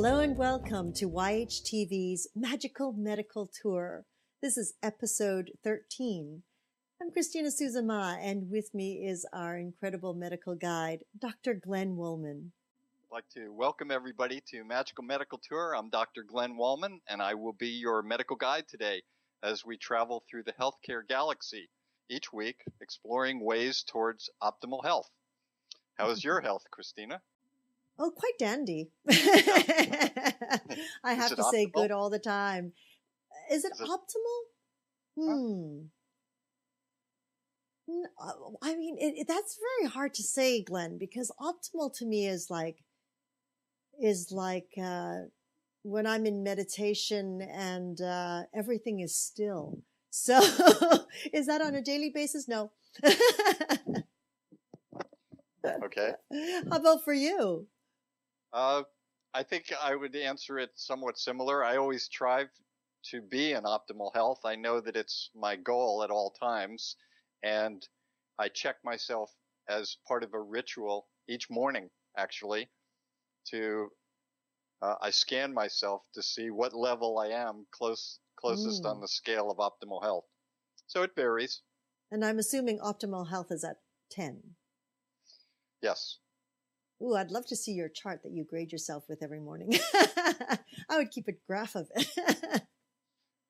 Hello and welcome to YHTV's Magical Medical Tour. This is episode 13. I'm Christina Suzama, and with me is our incredible medical guide, Dr. Glenn Woolman. I'd like to welcome everybody to Magical Medical Tour. I'm Dr. Glenn Woolman, and I will be your medical guide today as we travel through the healthcare galaxy each week, exploring ways towards optimal health. How is your health, Christina? Oh, quite dandy. I have to say optimal? good all the time. Is it optimal? I mean, that's very hard to say, Glenn, because optimal to me is like when I'm in meditation and everything is still. So is that on a daily basis? No. Okay. How about for you? I think I would answer it somewhat similar. I always strive to be in optimal health. I know that it's my goal at all times, and I check myself as part of a ritual each morning, actually, I scan myself to see what level I am closest on the scale of optimal health. So it varies. And I'm assuming optimal health is at 10. Yes. Ooh, I'd love to see your chart that you grade yourself with every morning. I would keep a graph of it.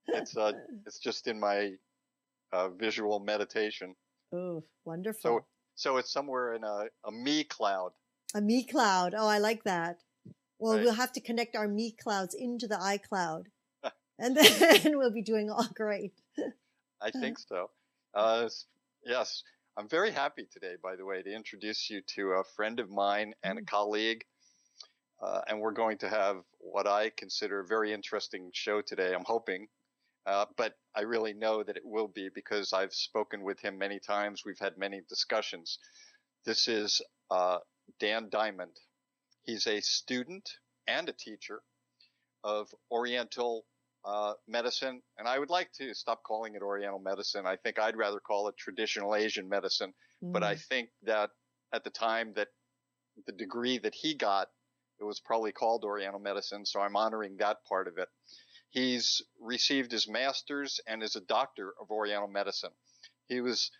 It's just in my visual meditation. Oh, wonderful. So it's somewhere in a me cloud. A me cloud. Oh, I like that. Well, Right. We'll have to connect our me clouds into the iCloud. And then we'll be doing all great. I think so. Yes. I'm very happy today, by the way, to introduce you to a friend of mine and a colleague. And we're going to have what I consider a very interesting show today, I'm hoping. But I really know that it will be because I've spoken with him many times. We've had many discussions. This is Dan Diamond. He's a student and a teacher of Oriental medicine, and I would like to stop calling it Oriental medicine. I think I'd rather call it traditional Asian medicine. But I think that at the time that the degree that he got, it was probably called Oriental medicine, so I'm honoring that part of it. He's received his master's and is a doctor of Oriental medicine. He was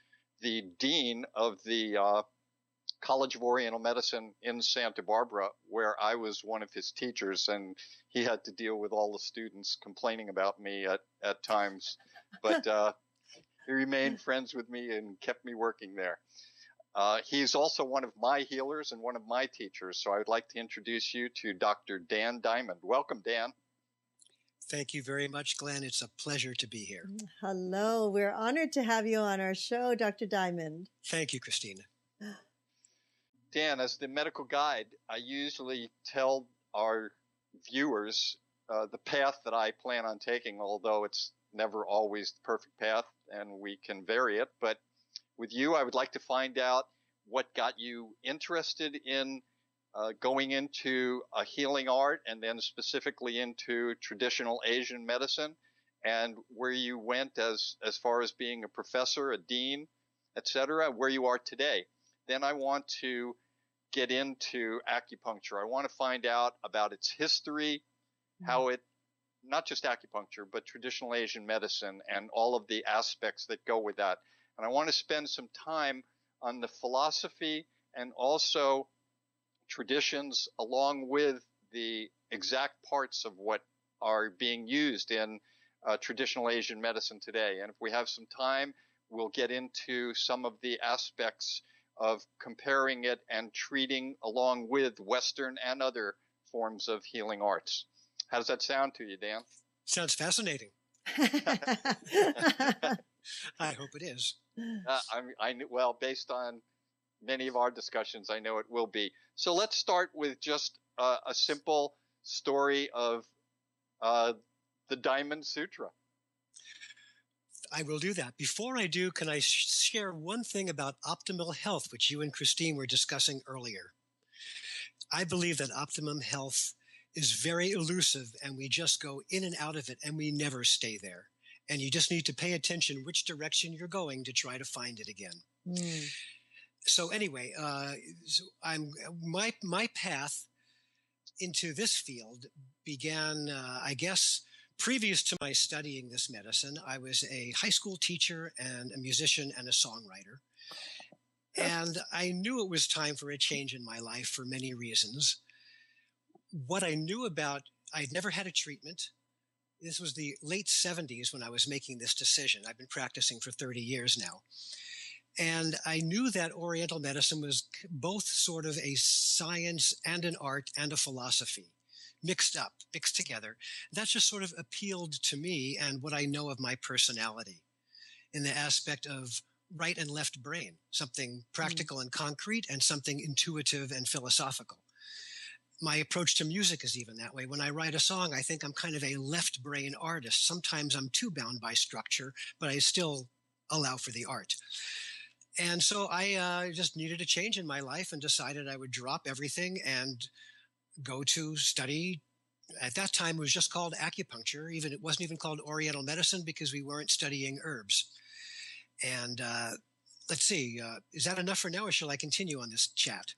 the dean of the College of Oriental Medicine in Santa Barbara, where I was one of his teachers, and he had to deal with all the students complaining about me at times. But he remained friends with me and kept me working there. He's also one of my healers and one of my teachers, so I would like to introduce you to Dr. Dan Diamond. Welcome, Dan. Thank you very much, Glenn. It's a pleasure to be here. Hello. We're honored to have you on our show, Dr. Diamond. Thank you, Christina. Dan, as the medical guide, I usually tell our viewers the path that I plan on taking, although it's never always the perfect path and we can vary it. But with you, I would like to find out what got you interested in going into a healing art and then specifically into traditional Asian medicine, and where you went as far as being a professor, a dean, etc., where you are today. Then I want to get into acupuncture. I want to find out about its history, how it, not just acupuncture, but traditional Asian medicine and all of the aspects that go with that. And I want to spend some time on the philosophy and also traditions along with the exact parts of what are being used in traditional Asian medicine today. And if we have some time, we'll get into some of the aspects of comparing it and treating along with Western and other forms of healing arts. How does that sound to you, Dan? Sounds fascinating. I hope it is. Well, based on many of our discussions, I know it will be. So let's start with just a simple story of the Diamond Sutra. I will do that. Before I do, can I share one thing about optimal health, which you and Christine were discussing earlier? I believe that optimum health is very elusive, and we just go in and out of it, and we never stay there. And you just need to pay attention which direction you're going to try to find it again. So anyway, my path into this field began, I guess, previous to my studying this medicine. I was a high school teacher and a musician and a songwriter. And I knew it was time for a change in my life for many reasons. What I knew about, I'd never had a treatment. This was the late 70s when I was making this decision. I've been practicing for 30 years now. And I knew that Oriental medicine was both sort of a science and an art and a philosophy mixed together. That just sort of appealed to me and what I know of my personality in the aspect of right and left brain, something practical and concrete and something intuitive and philosophical. My approach to music is even that way. When I write a song, I think I'm kind of a left brain artist. Sometimes I'm too bound by structure, but I still allow for the art. And so I just needed a change in my life and decided I would drop everything and go to study. At that time, it was just called acupuncture. It wasn't even called Oriental medicine because we weren't studying herbs. And let's see, is that enough for now, or shall I continue on this chat?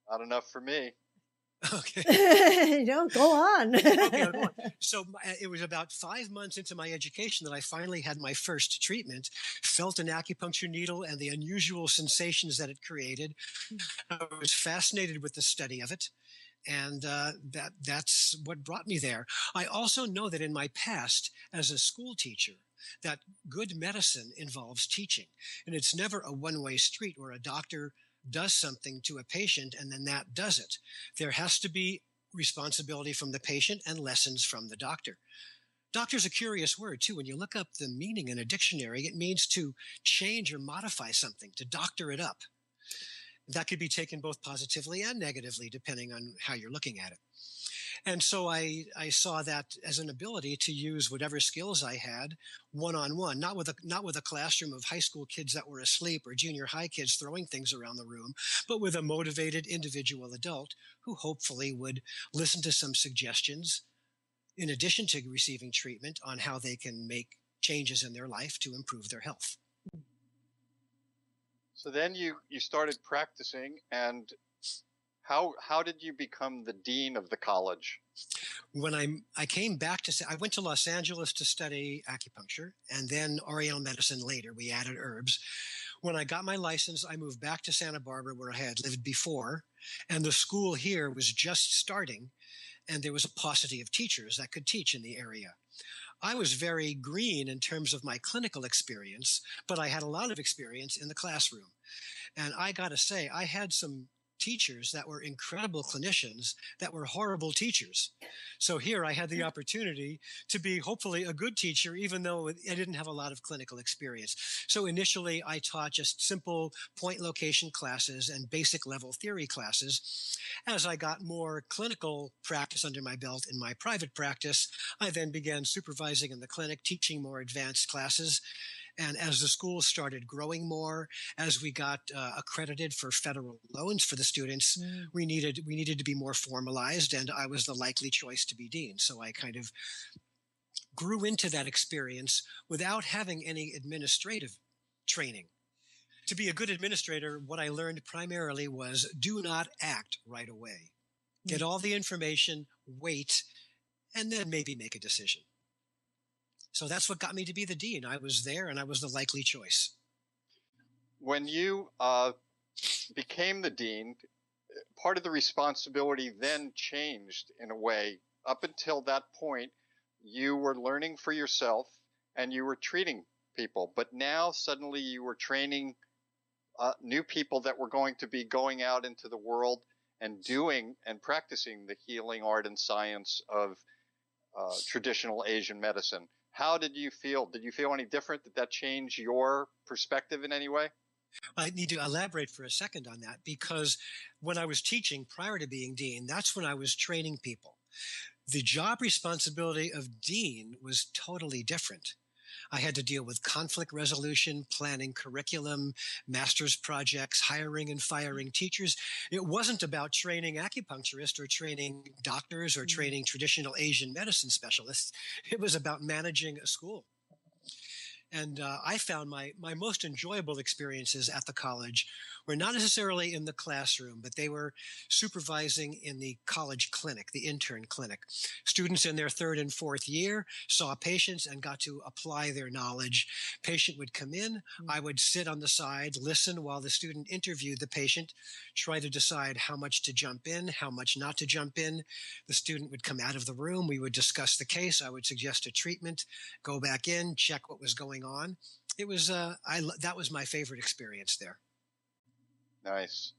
Not enough for me. Okay. Go on. Okay, I'll go on. So it was about 5 months into my education that I finally had my first treatment, felt an acupuncture needle and the unusual sensations that it created. I was fascinated with the study of it. And that's what brought me there. I also know that in my past as a school teacher, that good medicine involves teaching. And it's never a one-way street where a doctor does something to a patient and then that does it. There has to be responsibility from the patient and lessons from the doctor. Doctor's a curious word too. When you look up the meaning in a dictionary, it means to change or modify something, to doctor it up. That could be taken both positively and negatively, depending on how you're looking at it. And so I saw that as an ability to use whatever skills I had one-on-one, not with a classroom of high school kids that were asleep or junior high kids throwing things around the room, but with a motivated individual adult who hopefully would listen to some suggestions in addition to receiving treatment on how they can make changes in their life to improve their health. So then you started practicing, and how did you become the dean of the college? When I came back I went to Los Angeles to study acupuncture and then Oriental medicine later. We added herbs. When I got my license, I moved back to Santa Barbara where I had lived before, and the school here was just starting, and there was a paucity of teachers that could teach in the area. I was very green in terms of my clinical experience, but I had a lot of experience in the classroom. And I got to say, I had some teachers that were incredible clinicians that were horrible teachers. So here I had the opportunity to be hopefully a good teacher, even though I didn't have a lot of clinical experience. So initially I taught just simple point location classes and basic level theory classes. As I got more clinical practice under my belt in my private practice, I then began supervising in the clinic, teaching more advanced classes. And as the school started growing more, as we got accredited for federal loans for the students, we needed to be more formalized, and I was the likely choice to be dean. So I kind of grew into that experience without having any administrative training. To be a good administrator, what I learned primarily was do not act right away. Get all the information, wait, and then maybe make a decision. So that's what got me to be the dean. I was there and I was the likely choice. When you became the dean, part of the responsibility then changed in a way. Up until that point, you were learning for yourself and you were treating people. But now suddenly you were training new people that were going to be going out into the world and doing and practicing the healing art and science of traditional Asian medicine. How did you feel? Did you feel any different? Did that change your perspective in any way? I need to elaborate for a second on that, because when I was teaching prior to being dean, that's when I was training people. The job responsibility of dean was totally different. I had to deal with conflict resolution, planning curriculum, master's projects, hiring and firing teachers. It wasn't about training acupuncturists or training doctors or training traditional Asian medicine specialists. It was about managing a school. And I found my most enjoyable experiences at the college were not necessarily in the classroom, but they were supervising in the college clinic, the intern clinic. Students in their third and fourth year saw patients and got to apply their knowledge. Patient would come in. I would sit on the side, listen while the student interviewed the patient, try to decide how much to jump in, how much not to jump in. The student would come out of the room. We would discuss the case. I would suggest a treatment, go back in, check what was going on. It was that was my favorite experience there. Nice.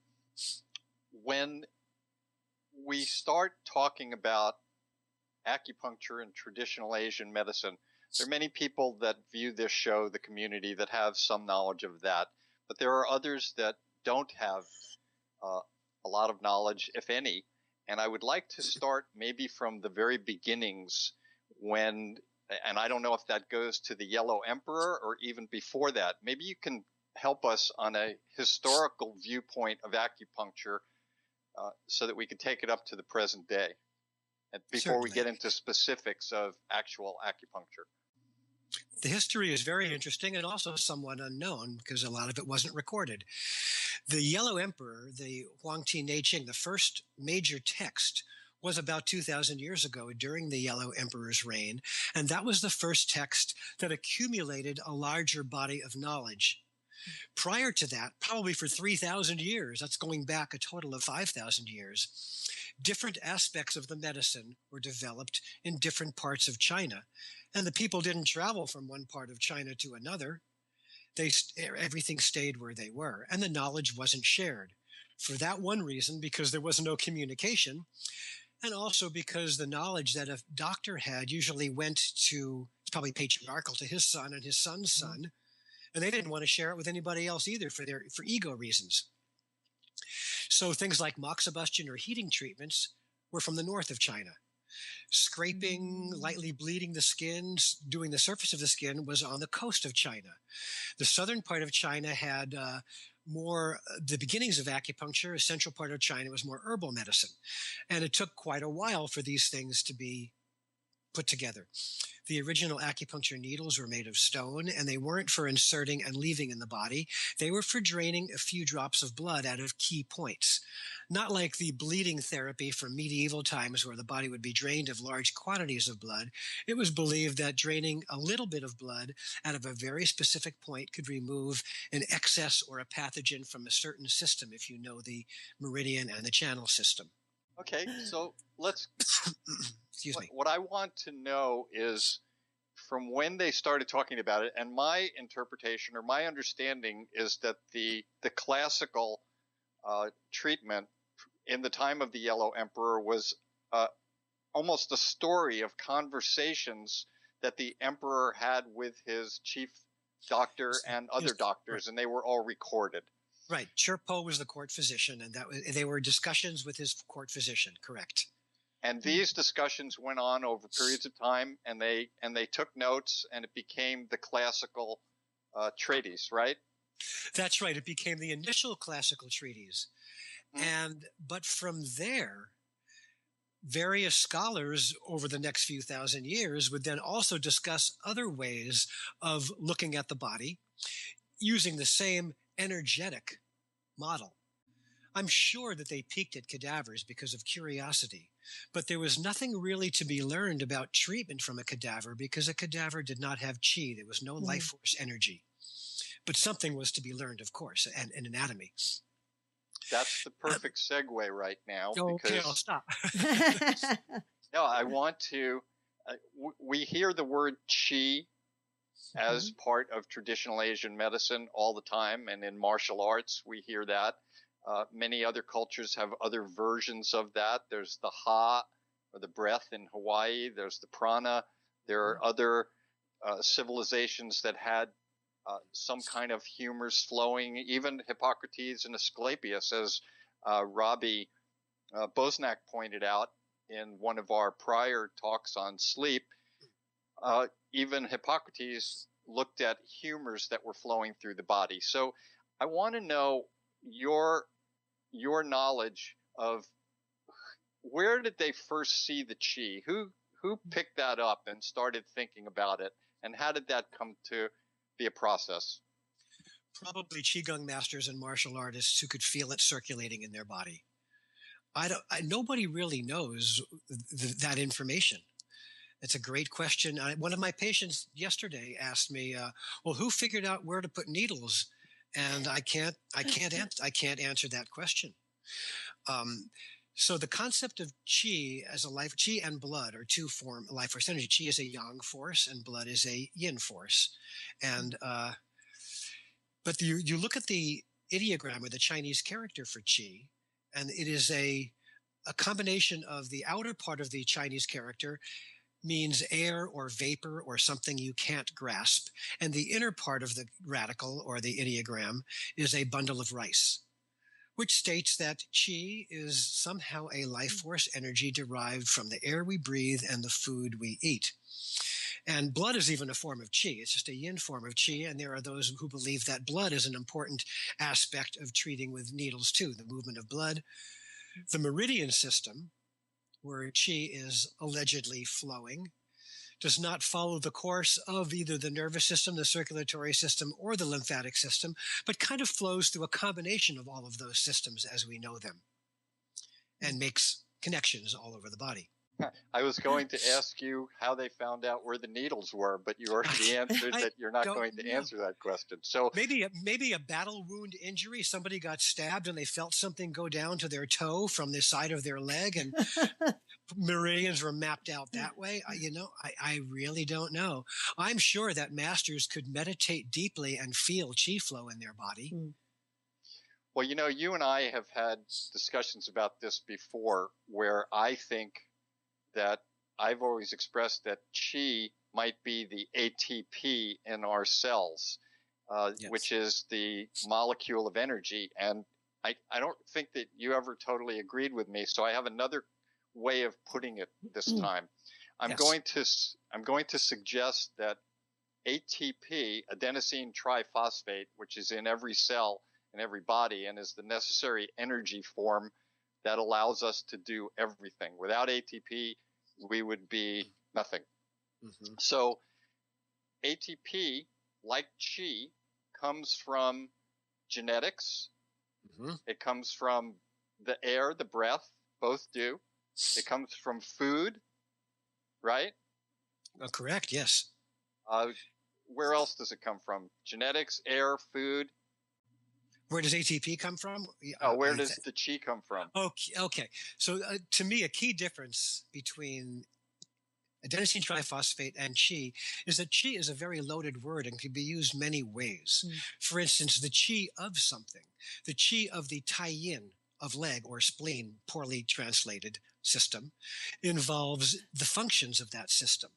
When we start talking about acupuncture and traditional Asian medicine, there are many people that view this show, the community, that have some knowledge of that, but there are others that don't have a lot of knowledge, if any. And I would like to start maybe from the very beginnings when, and I don't know if that goes to the Yellow Emperor or even before that. Maybe you can help us on a historical viewpoint of acupuncture so that we can take it up to the present day and before Certainly. we get into specifics of actual acupuncture. The history is very interesting and also somewhat unknown because a lot of it wasn't recorded. The Yellow Emperor, the Huangti Neiqing, the first major text, was about 2,000 years ago during the Yellow Emperor's reign, and that was the first text that accumulated a larger body of knowledge. Prior to that, probably for 3,000 years, that's going back a total of 5,000 years, different aspects of the medicine were developed in different parts of China, and the people didn't travel from one part of China to another. Everything stayed where they were, and the knowledge wasn't shared. For that one reason, because there was no communication, and also because the knowledge that a doctor had usually went to, it's probably patriarchal, to his son and his son's son, and they didn't want to share it with anybody else either for ego reasons. So things like moxibustion or heating treatments were from the north of China. Scraping, lightly bleeding the skin, doing the surface of the skin was on the coast of China. The southern part of China had more the beginnings of acupuncture. A central part of China was more herbal medicine. And it took quite a while for these things to be put together. The original acupuncture needles were made of stone, and they weren't for inserting and leaving in the body. They were for draining a few drops of blood out of key points. Not like the bleeding therapy from medieval times where the body would be drained of large quantities of blood. It was believed that draining a little bit of blood out of a very specific point could remove an excess or a pathogen from a certain system, if you know the meridian and the channel system. Okay, so let's... Excuse me. What I want to know is from when they started talking about it, and my interpretation or my understanding is that the classical treatment in the time of the Yellow Emperor was almost a story of conversations that the emperor had with his chief doctor and other doctors, and they were all recorded. Right. Chirpo was the court physician, and they were discussions with his court physician, correct. And these discussions went on over periods of time, and they took notes, and it became the classical treatise, right? That's right. It became the initial classical treatise. But from there, various scholars over the next few thousand years would then also discuss other ways of looking at the body using the same energetic model. I'm sure that they peeked at cadavers because of curiosity, but there was nothing really to be learned about treatment from a cadaver because a cadaver did not have chi. There was no life force energy. But something was to be learned, of course, and anatomy. That's the perfect segue right now. Okay, I'll stop. No, I want to... we hear the word chi as part of traditional Asian medicine all the time, and in martial arts we hear that. Many other cultures have other versions of that. There's the ha, or the breath in Hawaii. There's the prana. There are other civilizations that had some kind of humors flowing. Even Hippocrates and Asclepius, as Robbie Bosnack pointed out in one of our prior talks on sleep, even Hippocrates looked at humors that were flowing through the body. So I want to know your knowledge of where did they first see the chi? Who picked that up and started thinking about it, and how did that come to be a process? Probably Qigong masters and martial artists who could feel it circulating in their body. Nobody really knows that information. It's a great question. One of my patients yesterday asked me, "Well, who figured out where to put needles?" And I can't answer that question. So the concept of qi as a life, qi and blood are two form life force energy. Qi is a yang force, and blood is a yin force. And but you look at the ideogram or the Chinese character for qi, and it is a combination of the outer part of the Chinese character means air or vapor or something you can't grasp. And the inner part of the radical or the ideogram is a bundle of rice, which states that qi is somehow a life force energy derived from the air we breathe and the food we eat. And blood is even a form of qi. It's just a yin form of qi. And there are those who believe that blood is an important aspect of treating with needles too, the movement of blood. The meridian system, where qi is allegedly flowing, does not follow the course of either the nervous system, the circulatory system, or the lymphatic system, but kind of flows through a combination of all of those systems as we know them and makes connections all over the body. I was going to ask you how they found out where the needles were, but you already answered that you're not going to answer that question. So maybe a battle wound injury. Somebody got stabbed and they felt something go down to their toe from the side of their leg, and meridians were mapped out that way. I really don't know. I'm sure that masters could meditate deeply and feel qi flow in their body. Well, you and I have had discussions about this before, where I think that I've always expressed that qi might be the ATP in our cells, yes, which is the molecule of energy. And I don't think that you ever totally agreed with me. So I have another way of putting it this time. I'm going to suggest that ATP, adenosine triphosphate, which is in every cell in every body and is the necessary energy form that allows us to do everything. Without ATP, we would be nothing. Mm-hmm. So ATP, like qi, comes from genetics. Mm-hmm. It comes from the air, the breath, both do. It comes from food, right? Oh, correct, yes. Where else does it come from? Genetics, air, food. Where does ATP come from? Where does the qi come from? Okay. So to me, a key difference between adenosine triphosphate and qi is that qi is a very loaded word and can be used many ways. For instance, the qi of something, the qi of the tai yin of leg or spleen, poorly translated system, involves the functions of that system.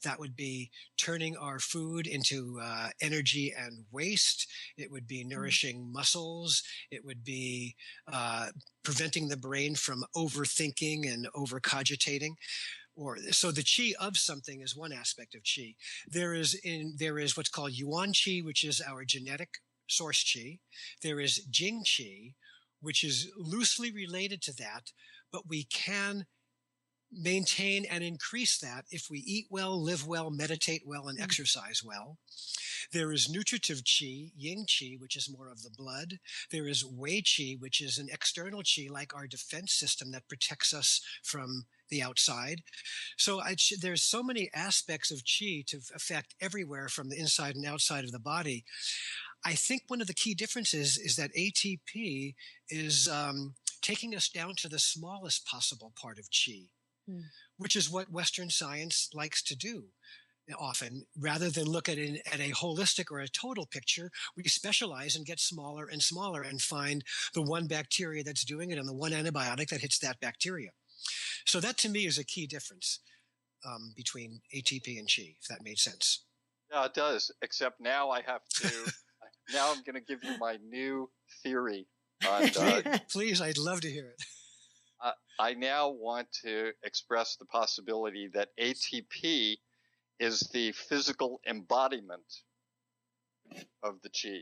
That would be turning our food into energy and waste. It would be nourishing muscles. It would be preventing the brain from overthinking and overcogitating. So the qi of something is one aspect of qi. There is what's called yuan qi, which is our genetic source qi. There is jing qi, which is loosely related to that, but we can maintain and increase that if we eat well, live well, meditate well, and exercise well. There is nutritive qi, yin qi, which is more of the blood. There is wei qi, which is an external qi, like our defense system that protects us from the outside. So there's so many aspects of qi to affect everywhere from the inside and outside of the body. I think one of the key differences is that ATP is taking us down to the smallest possible part of qi, which is what Western science likes to do often. Rather than look at a holistic or a total picture, we specialize and get smaller and smaller and find the one bacteria that's doing it and the one antibiotic that hits that bacteria. So that to me is a key difference between ATP and qi, if that made sense. Yeah, it does, except now I have to, now I'm going to give you my new theory. Please, I'd love to hear it. I now want to express the possibility that ATP is the physical embodiment of the qi,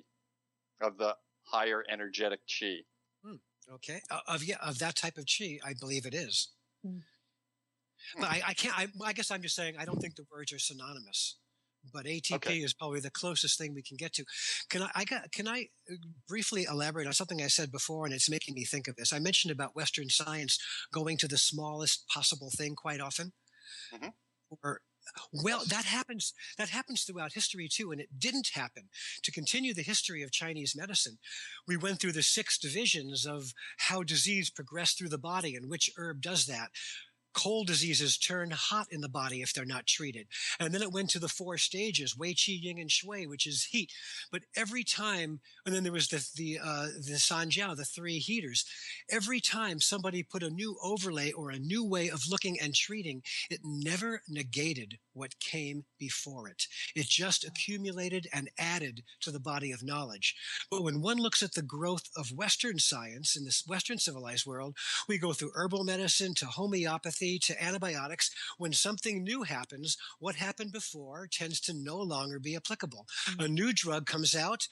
of the higher energetic qi. Okay. Of that type of qi, I believe it is. But I guess I'm just saying I don't think the words are synonymous. but ATP Okay. is probably the closest thing we can get to. Can I briefly elaborate on something I said before, and it's making me think of this? I mentioned about Western science going to the smallest possible thing quite often. Hmm. Or, well, Yes. that happens throughout history too, and it didn't happen. To continue the history of Chinese medicine, we went through the 6 divisions of how disease progressed through the body and which herb does that. Cold diseases turn hot in the body if they're not treated. And then it went to the 4 stages, Wei, Qi, Yin, and Shui, which is heat. But every time, and then there was the Sanjiao, the 3 heaters. Every time somebody put a new overlay or a new way of looking and treating, it never negated what came before it. It just accumulated and added to the body of knowledge. But when one looks at the growth of Western science in this Western civilized world, we go through herbal medicine to homeopathy to antibiotics. When something new happens, what happened before tends to no longer be applicable. A new drug comes out.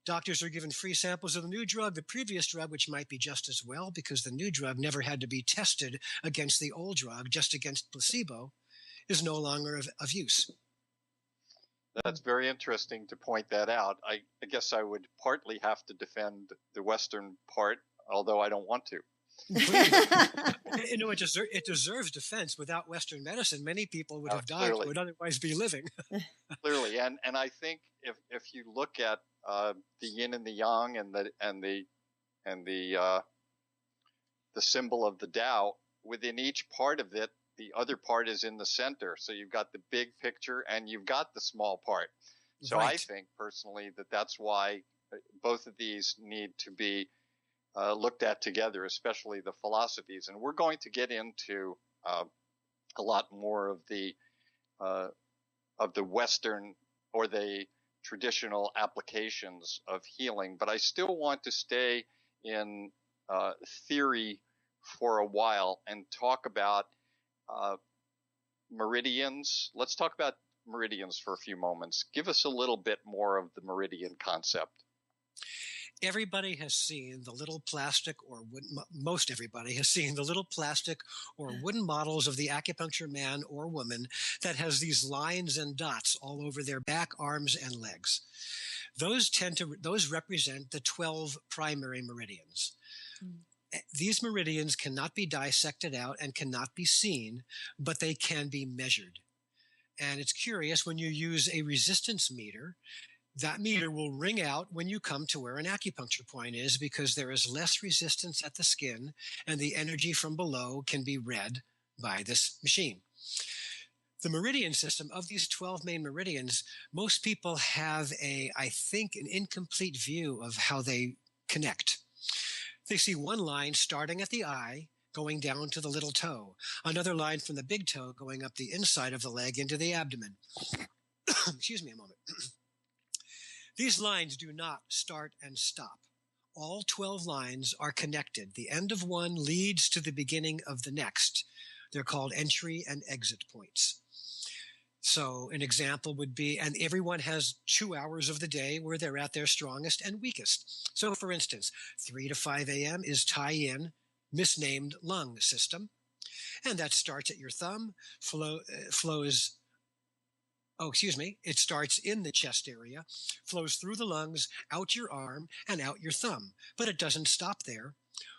Doctors are given free samples of the new drug, the previous drug, which might be just as well because the new drug never had to be tested against the old drug, just against placebo, is no longer of use. That's very interesting to point that out. I guess I would partly have to defend the Western part, although I don't want to. You know, it deserves defense. Without Western medicine, many people would have died Clearly. who would otherwise be living. Clearly, and I think if you look at the yin and the yang and the symbol of the Tao, within each part of it, the other part is in the center. So you've got the big picture and you've got the small part. So Right. I think personally that's why both of these need to be looked at together, especially the philosophies. And we're going to get into a lot more of the Western or the traditional applications of healing. But I still want to stay in theory for a while and talk about meridians. Let's talk about meridians for a few moments. Give us a little bit more of the meridian concept. Everybody has seen the little plastic or wooden, most everybody has seen the little plastic or wooden models of the acupuncture man or woman that has these lines and dots all over their back, arms, and legs. Those represent the 12 primary meridians. These meridians cannot be dissected out and cannot be seen, but they can be measured. And it's curious, when you use a resistance meter, that meter will ring out when you come to where an acupuncture point is because there is less resistance at the skin and the energy from below can be read by this machine. The meridian system of these 12 main meridians, most people have I think, an incomplete view of how they connect. They see one line starting at the eye, going down to the little toe, another line from the big toe going up the inside of the leg into the abdomen. Excuse me a moment. These lines do not start and stop. All 12 lines are connected. The end of one leads to the beginning of the next. They're called entry and exit points. So an example would be, and everyone has 2 hours of the day where they're at their strongest and weakest. So for instance, 3 to 5 a.m. is Tai-Yin, misnamed lung system. And that starts at your thumb, it starts in the chest area, flows through the lungs, out your arm, and out your thumb. But it doesn't stop there.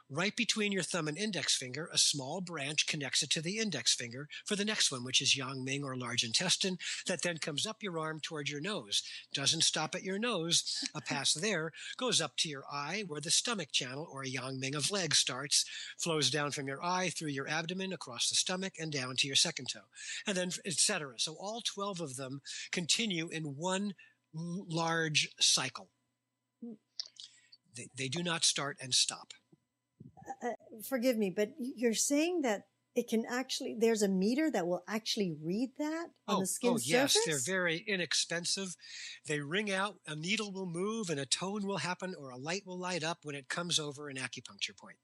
Right between your thumb and index finger, a small branch connects it to the index finger for the next one, which is Yang Ming or large intestine, that then comes up your arm toward your nose. Doesn't stop at your nose. A pass there goes up to your eye where the stomach channel or Yang Ming of leg starts, flows down from your eye through your abdomen, across the stomach, and down to your second toe, and then etc. So all 12 of them continue in one large cycle. They do not start and stop. Forgive me, but you're saying that it can actually, there's a meter that will actually read that on the skin surface? Yes, they're very inexpensive. They ring out, a needle will move and a tone will happen or a light will light up when it comes over an acupuncture point.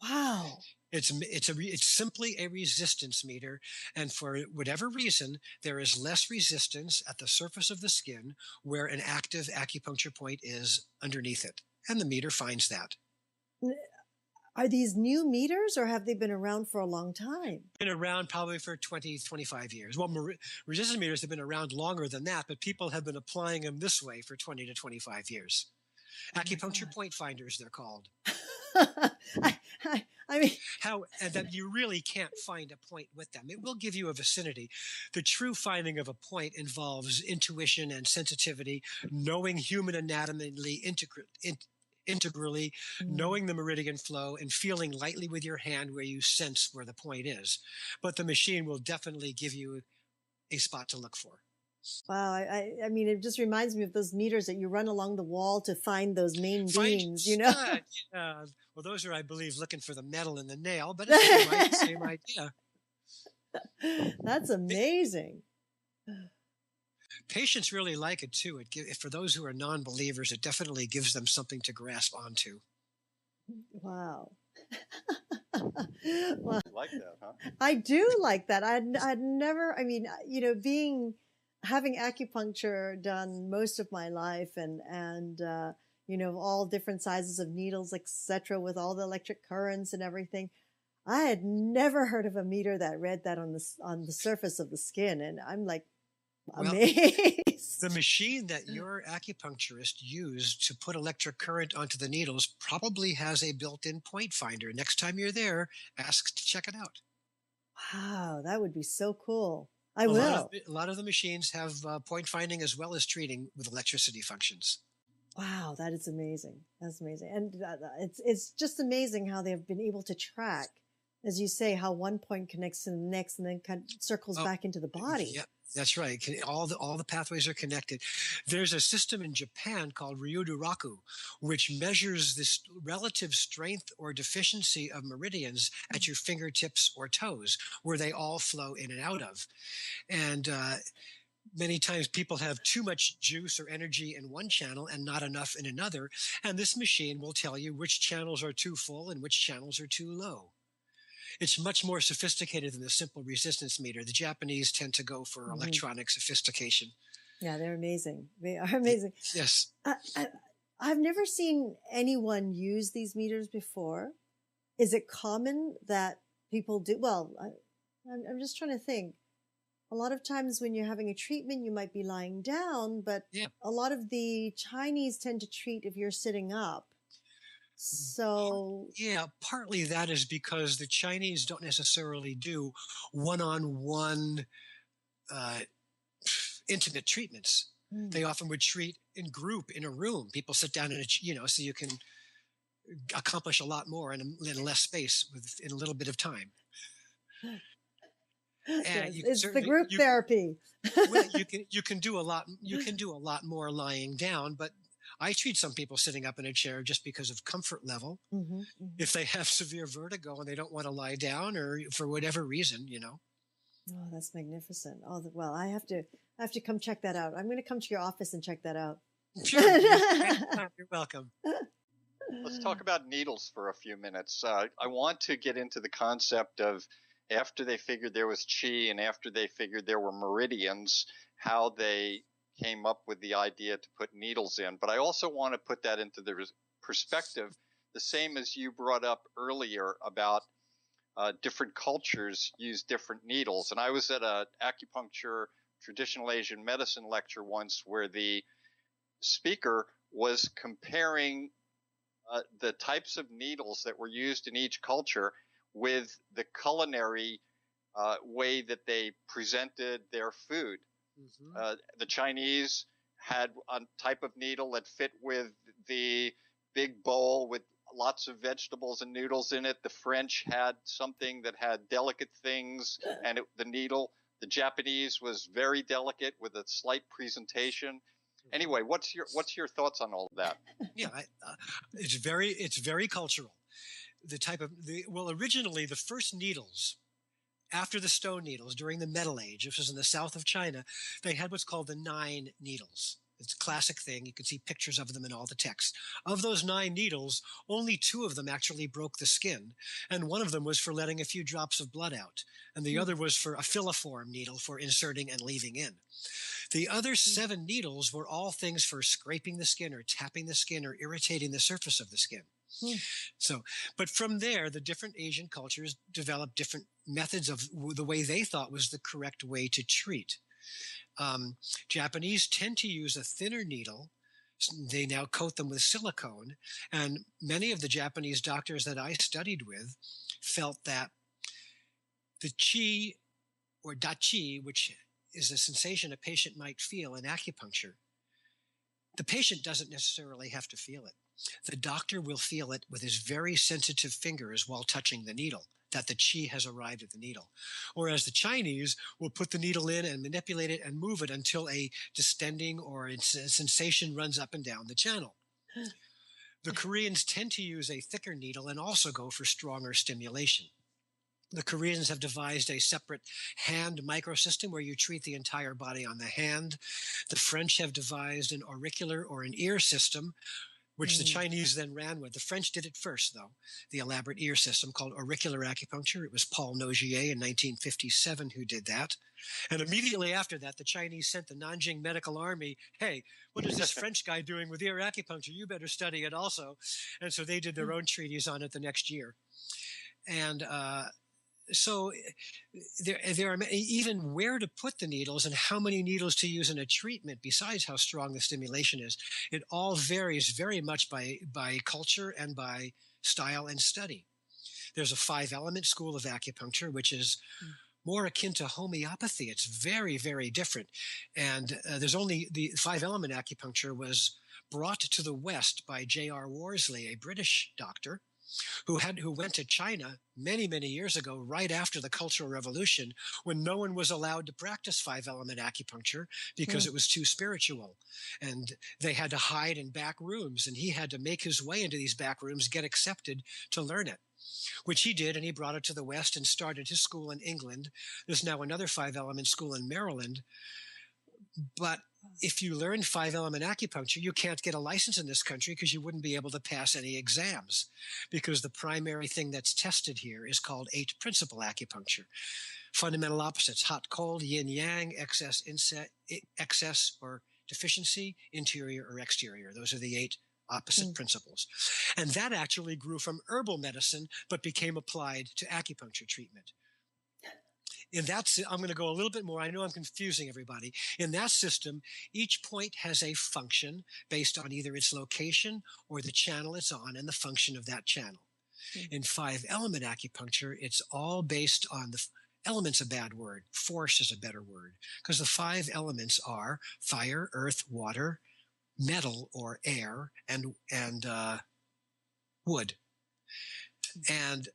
Wow. It's simply a resistance meter, and for whatever reason, there is less resistance at the surface of the skin where an active acupuncture point is underneath it, and the meter finds that. Are these new meters or have they been around for a long time? Been around probably for 20, 25 years. Well, resistance meters have been around longer than that, but people have been applying them this way for 20 to 25 years. Oh Acupuncture point finders, they're called. I mean, And that you really can't find a point with them. It will give you a vicinity. The true finding of a point involves intuition and sensitivity, knowing human anatomy integrally, knowing the meridian flow, and feeling lightly with your hand where you sense where the point is. But the machine will definitely give you a spot to look for. Wow. I mean, it just reminds me of those meters that you run along the wall to find those main beams, you know? Well, those are, I believe, looking for the metal in the nail, but it's the same idea. That's amazing. Patients really like it too. For those who are non-believers, it definitely gives them something to grasp onto. Wow. Well, you like that, huh? I do like that. I'd never, I mean, you know, having acupuncture done most of my life and you know, all different sizes of needles, etc., with all the electric currents and everything. I had never heard of a meter that read that on the surface of the skin. And I'm like, amazed. The machine that your acupuncturist used to put electric current onto the needles probably has a built-in point finder. Next time you're there, ask to check it out. Wow, that would be so cool. I will. A lot of the machines have point finding as well as treating with electricity functions. Wow, that is amazing. That's amazing. And it's just amazing how they've been able to track, as you say, how one point connects to the next and then kind of circles back into the body. Yeah, that's right. All the pathways are connected. There's a system in Japan called Ryuduraku, which measures this relative strength or deficiency of meridians at your fingertips or toes, where they all flow in and out of. And many times people have too much juice or energy in one channel and not enough in another. And this machine will tell you which channels are too full and which channels are too low. It's much more sophisticated than the simple resistance meter. The Japanese tend to go for electronic sophistication. Yeah, they're amazing. They are amazing. Yes. I've never seen anyone use these meters before. Is it common that people do? Well, I'm just trying to think. A lot of times when you're having a treatment, you might be lying down, but a lot of the Chinese tend to treat if you're sitting up. So partly that is because the Chinese don't necessarily do one-on-one intimate treatments. They often would treat in group in a room. People sit down so you can accomplish a lot more in less space in a little bit of time. And it's the group therapy. Well, you can do a lot. You can do a lot more lying down, but I treat some people sitting up in a chair just because of comfort level. If they have severe vertigo and they don't want to lie down, or for whatever reason, Oh, that's magnificent. Oh, well, I have to come check that out. I'm going to come to your office and check that out. Sure, you're welcome. Let's talk about needles for a few minutes. I want to get into the concept of, after they figured there was qi and after they figured there were meridians, how they came up with the idea to put needles in. But I also want to put that into the perspective, the same as you brought up earlier about different cultures use different needles. And I was at an acupuncture traditional Asian medicine lecture once where the speaker was comparing the types of needles that were used in each culture with the culinary way that they presented their food. The Chinese had a type of needle that fit with the big bowl with lots of vegetables and noodles in it. The French had something that had delicate things, and the Japanese was very delicate with a slight presentation. Anyway, what's your thoughts on all of that? It's very cultural. Originally the first needles, after the stone needles during the Metal Age, which was in the south of China, they had what's called the 9 needles. It's a classic thing. You can see pictures of them in all the text. Of those 9 needles, only 2 of them actually broke the skin, and one of them was for letting a few drops of blood out, and the other was for a filiform needle for inserting and leaving in. The other 7 needles were all things for scraping the skin or tapping the skin or irritating the surface of the skin. Hmm. So, but from there, the different Asian cultures developed different methods of the way they thought was the correct way to treat. Japanese tend to use a thinner needle. They now coat them with silicone. And many of the Japanese doctors that I studied with felt that the chi or dachi, which is a sensation a patient might feel in acupuncture, the patient doesn't necessarily have to feel it. The doctor will feel it with his very sensitive fingers while touching the needle, that the chi has arrived at the needle. Whereas the Chinese will put the needle in and manipulate it and move it until a distending or a sensation runs up and down the channel. The Koreans tend to use a thicker needle and also go for stronger stimulation. The Koreans have devised a separate hand microsystem where you treat the entire body on the hand. The French have devised an auricular or an ear system, which the Chinese then ran with. The French did it first, though, the elaborate ear system called auricular acupuncture. It was Paul Nogier in 1957 who did that. And immediately after that, the Chinese sent the Nanjing Medical Army, hey, what is this French guy doing with ear acupuncture? You better study it also. And so they did their own treatise on it the next year. And so there are even where to put the needles and how many needles to use in a treatment, besides how strong the stimulation is. It all varies very much by culture and by style and study. There's a 5-element school of acupuncture, which is more akin to homeopathy. It's very, very different. And there's only the 5-element acupuncture was brought to the West by J.R. Worsley, a British doctor, who went to China many, many years ago, right after the Cultural Revolution, when no one was allowed to practice 5-element acupuncture because it was too spiritual. And they had to hide in back rooms, and he had to make his way into these back rooms, get accepted to learn it, which he did, and he brought it to the West and started his school in England. There's now another 5-element school in Maryland. But if you learn 5-element acupuncture, you can't get a license in this country because you wouldn't be able to pass any exams, because the primary thing that's tested here is called 8-principle acupuncture. Fundamental opposites: hot, cold, yin, yang, excess or deficiency, interior or exterior. Those are the 8 opposite principles. And that actually grew from herbal medicine, but became applied to acupuncture treatment. In that, I'm going to go a little bit more. I know I'm confusing everybody. In that system, each point has a function based on either its location or the channel it's on and the function of that channel. In 5-element acupuncture, it's all based on the element's a bad word. Force is a better word, because the 5 elements are fire, earth, water, metal or air, and wood. And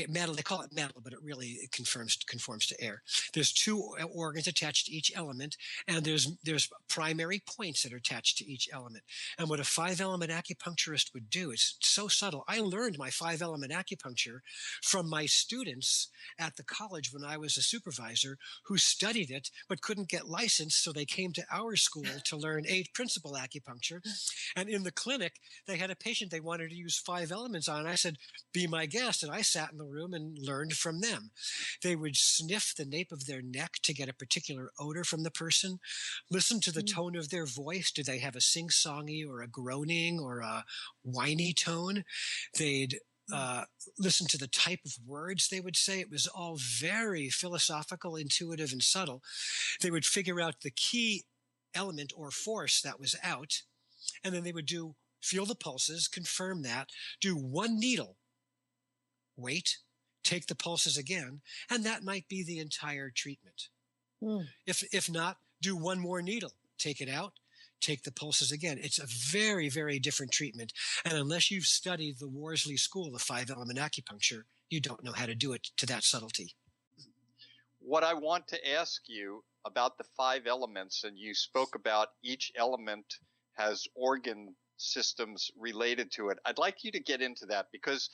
metal, they call it metal, but it really conforms to air. There's 2 organs attached to each element, and there's primary points that are attached to each element. And what a 5-element acupuncturist would do is so subtle. I learned my 5-element acupuncture from my students at the college when I was a supervisor, who studied it but couldn't get licensed, so they came to our school to learn 8-principle acupuncture. And in the clinic, they had a patient they wanted to use 5 elements on. And I said, be my guest. And I sat in the room and learned from them. They would sniff the nape of their neck to get a particular odor from the person, listen to the tone of their voice. Did they have a sing-songy or a groaning or a whiny tone? They'd listen to the type of words they would say. It was all very philosophical, intuitive, and subtle. They would figure out the key element or force that was out, and then they would feel the pulses, confirm that, do 1 needle, wait, take the pulses again, and that might be the entire treatment. If not, do 1 more needle, take it out, take the pulses again. It's a very, very different treatment. And unless you've studied the Worsley school of 5-element acupuncture, you don't know how to do it to that subtlety. What I want to ask you about the 5 elements, and you spoke about each element has organ systems related to it. I'd like you to get into that, because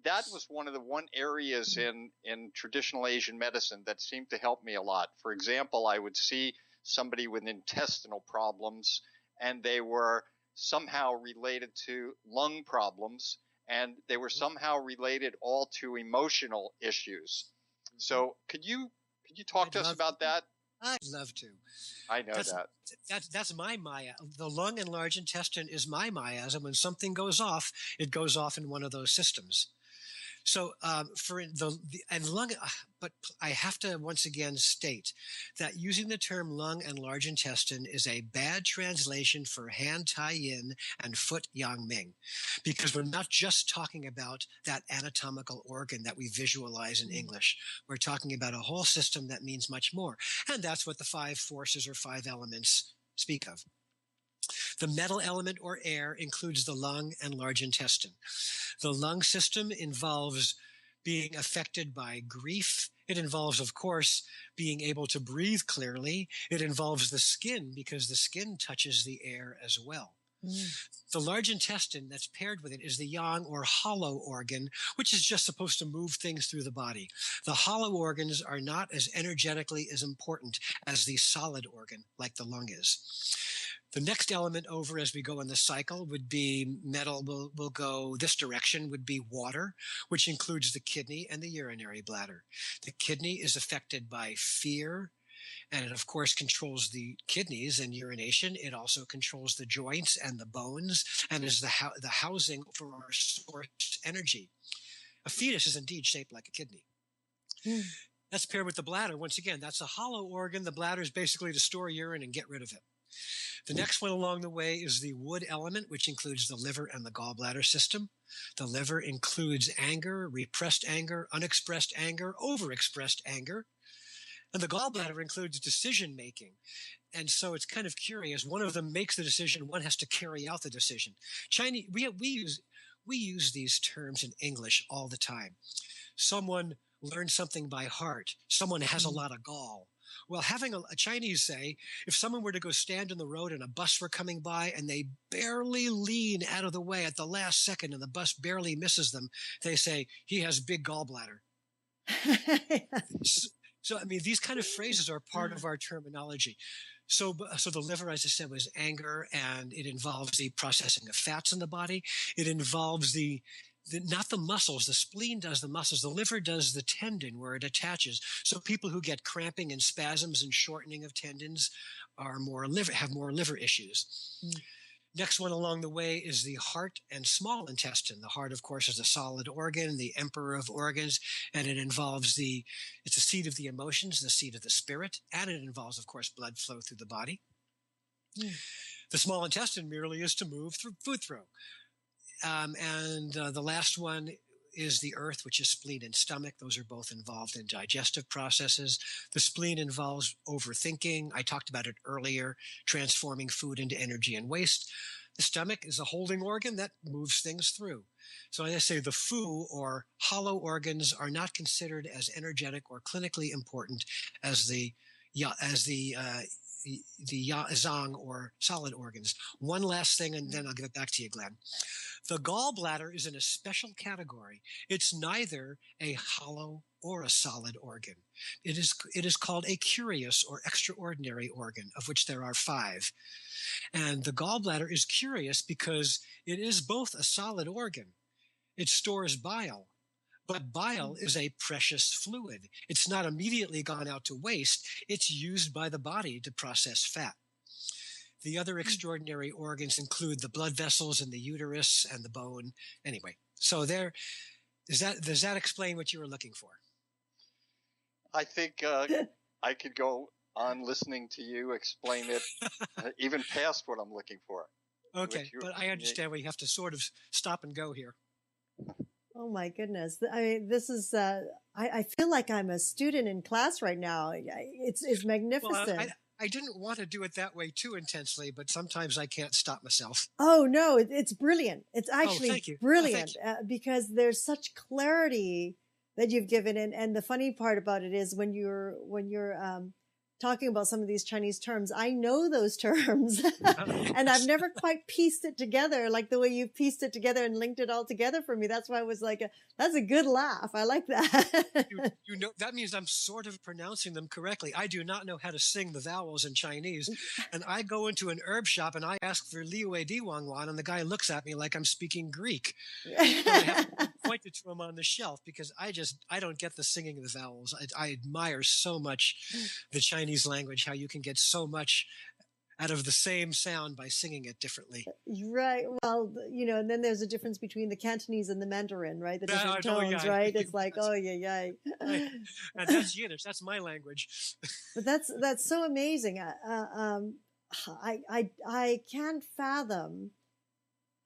that was one of the areas in traditional Asian medicine that seemed to help me a lot. For example, I would see somebody with intestinal problems, and they were somehow related to lung problems, and they were somehow related all to emotional issues. So could you talk to us about that? I'd love to. I know That's that. that's my Maya. The lung and large intestine is my miasm. When something goes off, it goes off in one of those systems. So for the and lung, but I have to once again state that using the term lung and large intestine is a bad translation for Han Tai Yin and foot Yang Ming, because we're not just talking about that anatomical organ that we visualize in English. We're talking about a whole system that means much more, and that's what the five forces or five elements speak of. The metal element or air includes the lung and large intestine. The lung system involves being affected by grief. It involves, of course, being able to breathe clearly. It involves the skin because the skin touches the air as well. The large intestine that's paired with it is the yang or hollow organ, which is just supposed to move things through the body. The hollow organs are not as energetically as important as the solid organ, like the lung is. The next element over as we go in the cycle would be metal. Will go this direction would be water, which includes the kidney and the urinary bladder. The kidney is affected by fear, and it, of course, controls the kidneys and urination. It also controls the joints and the bones and is the housing for our source energy. A fetus is indeed shaped like a kidney. That's paired with the bladder. Once again, that's a hollow organ. The bladder is basically to store urine and get rid of it. The next one along the way is the wood element, which includes the liver and the gallbladder system. The liver includes anger, repressed anger, unexpressed anger, overexpressed anger. And the gallbladder includes decision-making. And so it's kind of curious. One of them makes the decision. One has to carry out the decision. Chinese, we use these terms in English all the time. Someone learns something by heart. Someone has a lot of gall. Well, having a Chinese say, if someone were to go stand in the road and a bus were coming by and they barely lean out of the way at the last second and the bus barely misses them, they say, he has big gallbladder. So, I mean, these kind of phrases are part of our terminology. So the liver, as I said, was anger, and it involves the processing of fats in the body. It involves not the muscles. The spleen does the muscles. The liver does the tendon where it attaches. So people who get cramping and spasms and shortening of tendons have more liver issues. Next one along the way is the heart and small intestine. The heart, of course, is a solid organ, the emperor of organs, and it involves it's the seat of the emotions, the seat of the spirit, and it involves, of course, blood flow through the body. The small intestine merely is to move through food through. The last one is the earth, which is spleen and stomach. Those are both involved in digestive processes. The spleen involves overthinking. I talked about it earlier, transforming food into energy and waste. The stomach is a holding organ that moves things through. So as I say, the fu or hollow organs are not considered as energetic or clinically important as the zang or solid organs. One last thing, and then I'll give it back to you, Glenn. The gallbladder is in a special category. It's neither a hollow or a solid organ. It is called a curious or extraordinary organ, of which there are 5. And the gallbladder is curious because it is both a solid organ. It stores bile, but bile is a precious fluid. It's not immediately gone out to waste. It's used by the body to process fat. The other extraordinary organs include the blood vessels and the uterus and the bone. Anyway, so does that explain what you were looking for? I think I could go on listening to you explain it even past what I'm looking for. Okay, but I understand we have to sort of stop and go here. Oh my goodness. I mean, this is, I feel like I'm a student in class right now. It's magnificent. Well, I didn't want to do it that way too intensely, but sometimes I can't stop myself. Oh no, it's brilliant. It's actually brilliant because there's such clarity that you've given. And the funny part about it is when you're talking about some of these Chinese terms, I know those terms and I've never quite pieced it together like the way you pieced it together and linked it all together for me. That's why I was like, that's a good laugh. I like that. you know, that means I'm sort of pronouncing them correctly. I do not know how to sing the vowels in Chinese. And I go into an herb shop and I ask for Liu Di Wang Wan, and the guy looks at me like I'm speaking Greek. pointed to them on the shelf because I don't get the singing of the vowels. I admire so much the Chinese language, how you can get so much out of the same sound by singing it differently. Right. Well, and then there's a difference between the Cantonese and the Mandarin, right? The different tones, yeah. right? It's like, oh, yeah. And that's Yiddish. That's my language. But that's so amazing. I can't fathom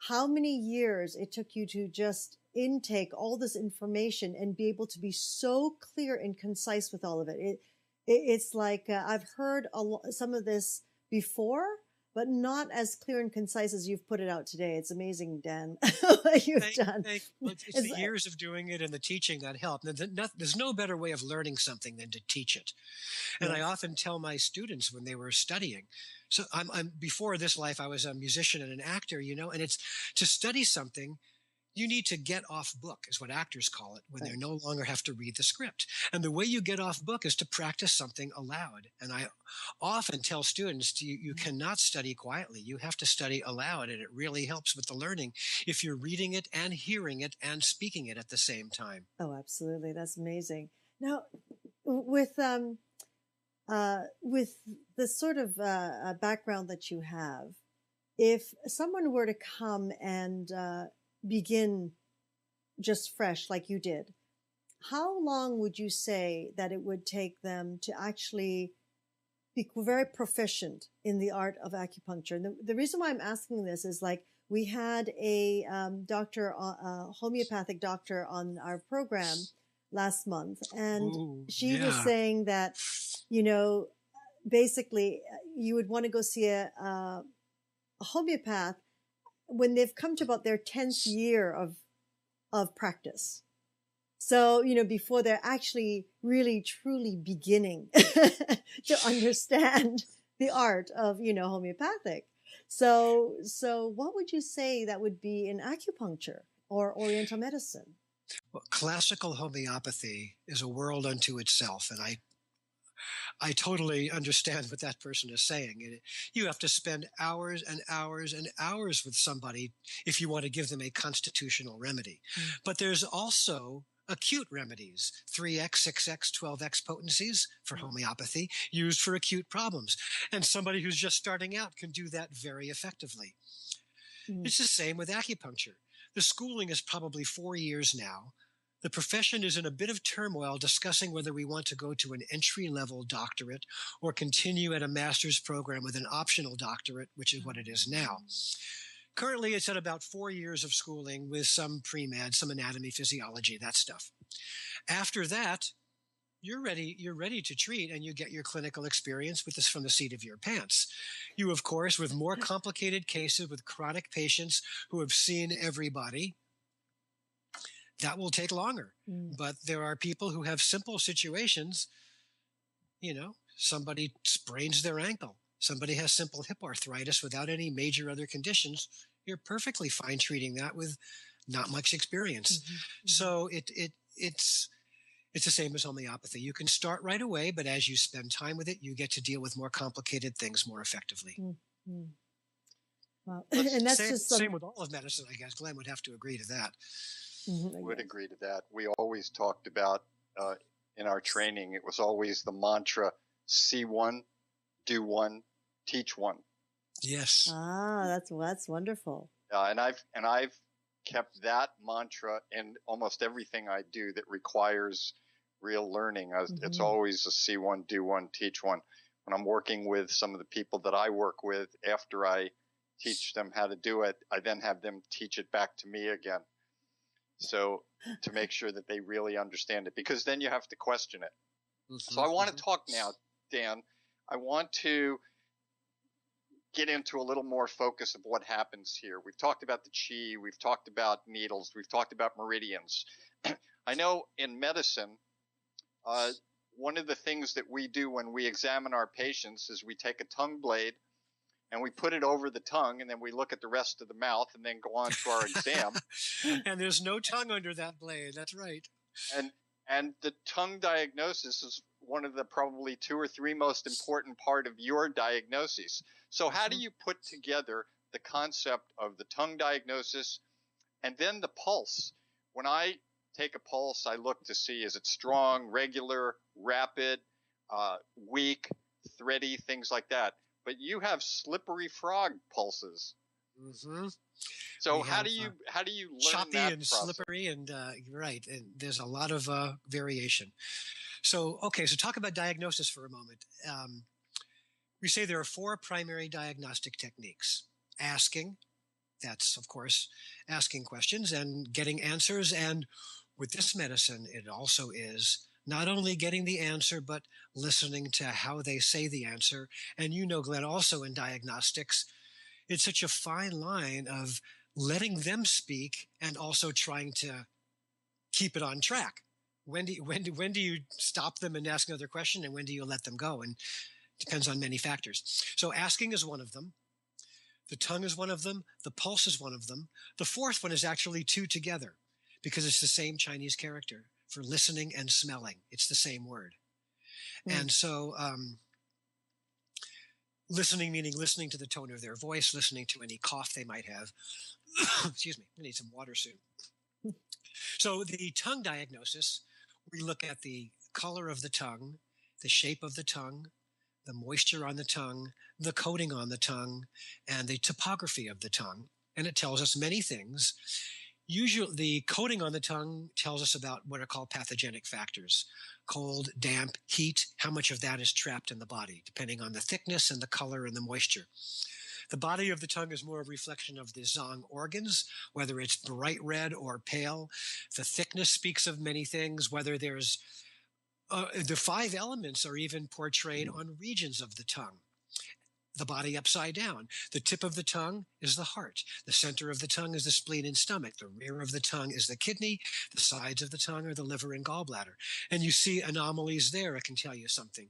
how many years it took you to just intake all this information and be able to be so clear and concise with all of it. It's like I've heard some of this before, but not as clear and concise as you've put it out today. It's amazing, Dan, what you've done. It's the years of doing it and the teaching that help. There's no better way of learning something than to teach it. And Yes. I often tell my students when they were studying, so I'm before this life, I was a musician and an actor, and it's to study something, you need to get off book is what actors call it when they no longer have to read the script. And the way you get off book is to practice something aloud. And I often tell students you cannot study quietly. You have to study aloud, and it really helps with the learning if you're reading it and hearing it and speaking it at the same time. Oh, absolutely. That's amazing. Now, with the sort of background that you have, if someone were to come and begin just fresh like you did, how long would you say that it would take them to actually be very proficient in the art of acupuncture? And the reason why I'm asking this is, like, we had a homeopathic doctor on our program last month, and she was saying that, basically you would want to go see a homeopath when they've come to about their 10th year of practice. So, before they're actually really, truly beginning to understand the art of, homeopathic. So what would you say that would be in acupuncture or Oriental medicine? Well, classical homeopathy is a world unto itself. And I totally understand what that person is saying. You have to spend hours and hours and hours with somebody if you want to give them a constitutional remedy. But there's also acute remedies, 3x, 6x, 12x potencies for homeopathy used for acute problems. And somebody who's just starting out can do that very effectively. It's the same with acupuncture. The schooling is probably 4 years now. The profession is in a bit of turmoil discussing whether we want to go to an entry-level doctorate or continue at a master's program with an optional doctorate, which is what it is now. Currently, it's at about 4 years of schooling with some pre-med, some anatomy, physiology, that stuff. After that, you're ready to treat, and you get your clinical experience with this from the seat of your pants. You, of course, with more complicated cases with chronic patients who have seen everybody, that will take longer. But there are people who have simple situations. Somebody sprains their ankle. Somebody has simple hip arthritis without any major other conditions. You're perfectly fine treating that with not much experience. So it's the same as homeopathy. You can start right away, but as you spend time with it, you get to deal with more complicated things more effectively. Wow. And that's same with all of medicine, I guess. Glenn would have to agree to that. Would agree to that. We always talked about in our training, it was always the mantra, see one, do one, teach one. Yes. That's wonderful. And I've kept that mantra in almost everything I do that requires real learning. It's always a see one, do one, teach one. When I'm working with some of the people that I work with, after I teach them how to do it, I then have them teach it back to me again. So to make sure that they really understand it, because then you have to question it. So I want to talk now, Dan. I want to get into a little more focus of what happens here. We've talked about the chi. We've talked about needles. We've talked about meridians. I know in medicine, one of the things that we do when we examine our patients is we take a tongue blade and we put it over the tongue, and then we look at the rest of the mouth and then go on to our exam. And there's no tongue under that blade. That's right. And the tongue diagnosis is one of the probably 2 or 3 most important part of your diagnosis. So how do you put together the concept of the tongue diagnosis and then the pulse? when I take a pulse, I look to see, is it strong, regular, rapid, weak, thready, things like that. But you have slippery frog pulses. Mm-hmm. So how do you learn choppy that and process? slippery and right, and there's a lot of variation. So talk about diagnosis for a moment. We say there are 4 primary diagnostic techniques: asking, that's of course asking questions and getting answers, and with this medicine it also is not only getting the answer but listening to how they say the answer. And Glenn, also in diagnostics, it's such a fine line of letting them speak and also trying to keep it on track. When do you stop them and ask another question, and when do you let them go? And it depends on many factors. So asking is one of them. The tongue is one of them. The pulse is one of them. The fourth one is actually 2 together, because it's the same Chinese character for listening and smelling. It's the same word. And so listening, meaning listening to the tone of their voice, listening to any cough they might have. Excuse me, I need some water soon. So the tongue diagnosis, we look at the color of the tongue, the shape of the tongue, the moisture on the tongue, the coating on the tongue, and the topography of the tongue. And it tells us many things. Usually, the coating on the tongue tells us about what are called pathogenic factors: cold, damp, heat, how much of that is trapped in the body, depending on the thickness and the color and the moisture. The body of the tongue is more a reflection of the zong organs, whether it's bright red or pale. The thickness speaks of many things, whether there's the 5 elements are even portrayed on regions of the tongue. The body upside down. The tip of the tongue is the heart. The center of the tongue is the spleen and stomach. The rear of the tongue is the kidney. The sides of the tongue are the liver and gallbladder. And you see anomalies there. It can tell you something.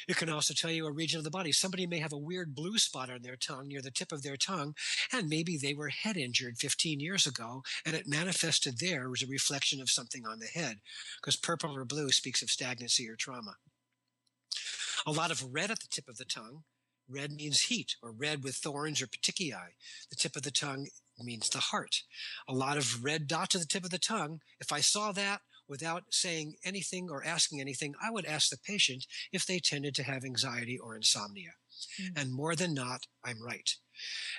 It can also tell you a region of the body. Somebody may have a weird blue spot on their tongue near the tip of their tongue, and maybe they were head injured 15 years ago, and it manifested there as a reflection of something on the head, because purple or blue speaks of stagnancy or trauma. A lot of red at the tip of the tongue. Red means heat, or red with thorns or petechiae. The tip of the tongue means the heart. A lot of red dots at the tip of the tongue. If I saw that without saying anything or asking anything, I would ask the patient if they tended to have anxiety or insomnia. And more than not, I'm right.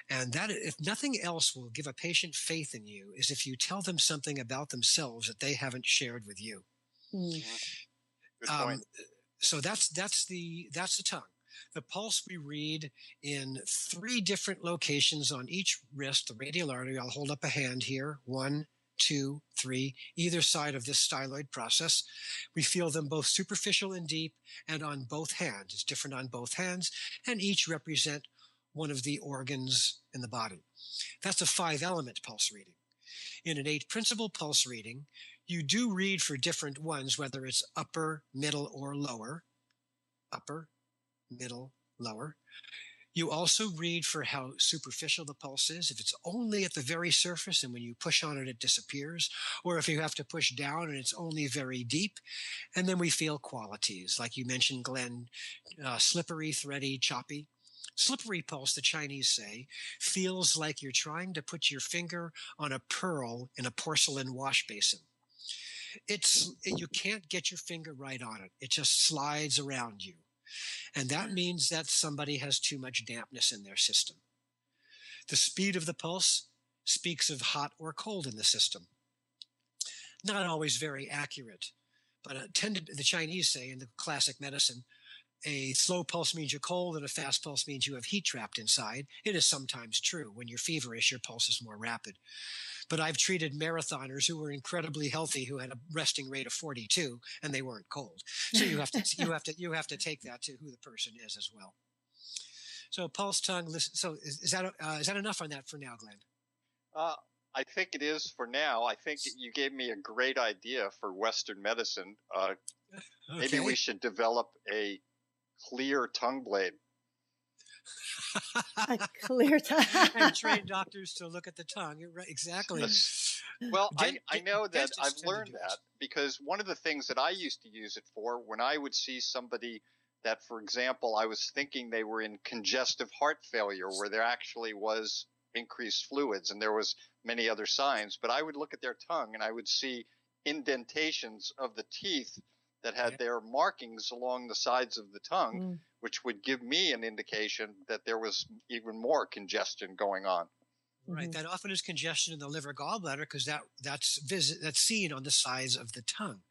And that, if nothing else will give a patient faith in you, is if you tell them something about themselves that they haven't shared with you. Good point. So that's the tongue. The pulse we read in 3 different locations on each wrist, the radial artery. I'll hold up a hand here. 1, 2, 3, either side of this styloid process. We feel them both superficial and deep, and on both hands. It's different on both hands, and each represent one of the organs in the body. That's a 5-element pulse reading. In an 8-principle pulse reading, you do read for different ones, whether it's upper, middle, or lower. Upper, middle, lower. You also read for how superficial the pulse is. If it's only at the very surface and when you push on it, it disappears, or if you have to push down and it's only very deep. And then we feel qualities, like you mentioned, Glenn, slippery, thready, choppy. Slippery pulse, the Chinese say, feels like you're trying to put your finger on a pearl in a porcelain wash basin. You can't get your finger right on it. It just slides around you. And that means that somebody has too much dampness in their system. The speed of the pulse speaks of hot or cold in the system. Not always very accurate, but the Chinese say in the classic medicine, a slow pulse means you're cold and a fast pulse means you have heat trapped inside. It is sometimes true. When you're feverish, your pulse is more rapid. But I've treated marathoners who were incredibly healthy, who had a resting rate of 42, and they weren't cold. So you have to take that to who the person is as well. So pulse, tongue, listen. So is that enough on that for now, Glenn? I think it is for now. I think you gave me a great idea for Western medicine. Maybe we should develop a clear tongue blade. A clear tongue. And train doctors to look at the tongue. You're right, exactly. Well, I know that I've learned that because one of the things that I used to use it for when I would see somebody that, for example, I was thinking they were in congestive heart failure where there actually was increased fluids, and there was many other signs. But I would look at their tongue and I would see indentations of the teeth that had their markings along the sides of the tongue, which would give me an indication that there was even more congestion going on. Right. That often is congestion in the liver gallbladder, because that's seen on the sides of the tongue.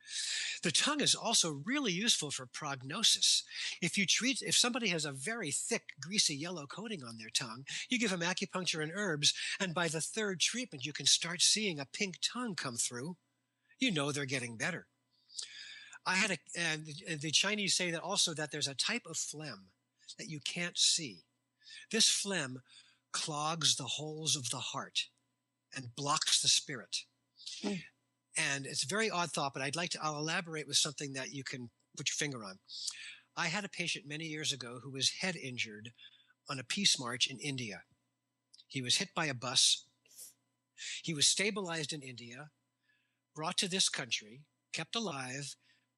The tongue is also really useful for prognosis. If somebody has a very thick, greasy yellow coating on their tongue, you give them acupuncture and herbs, and by the third treatment, you can start seeing a pink tongue come through. You know they're getting better. And the Chinese say that also that there's a type of phlegm that you can't see. This phlegm clogs the holes of the heart and blocks the spirit. And it's a very odd thought, but I'll elaborate with something that you can put your finger on. I had a patient many years ago who was head injured on a peace march in India. He was hit by a bus. He was stabilized in India, brought to this country, kept alive,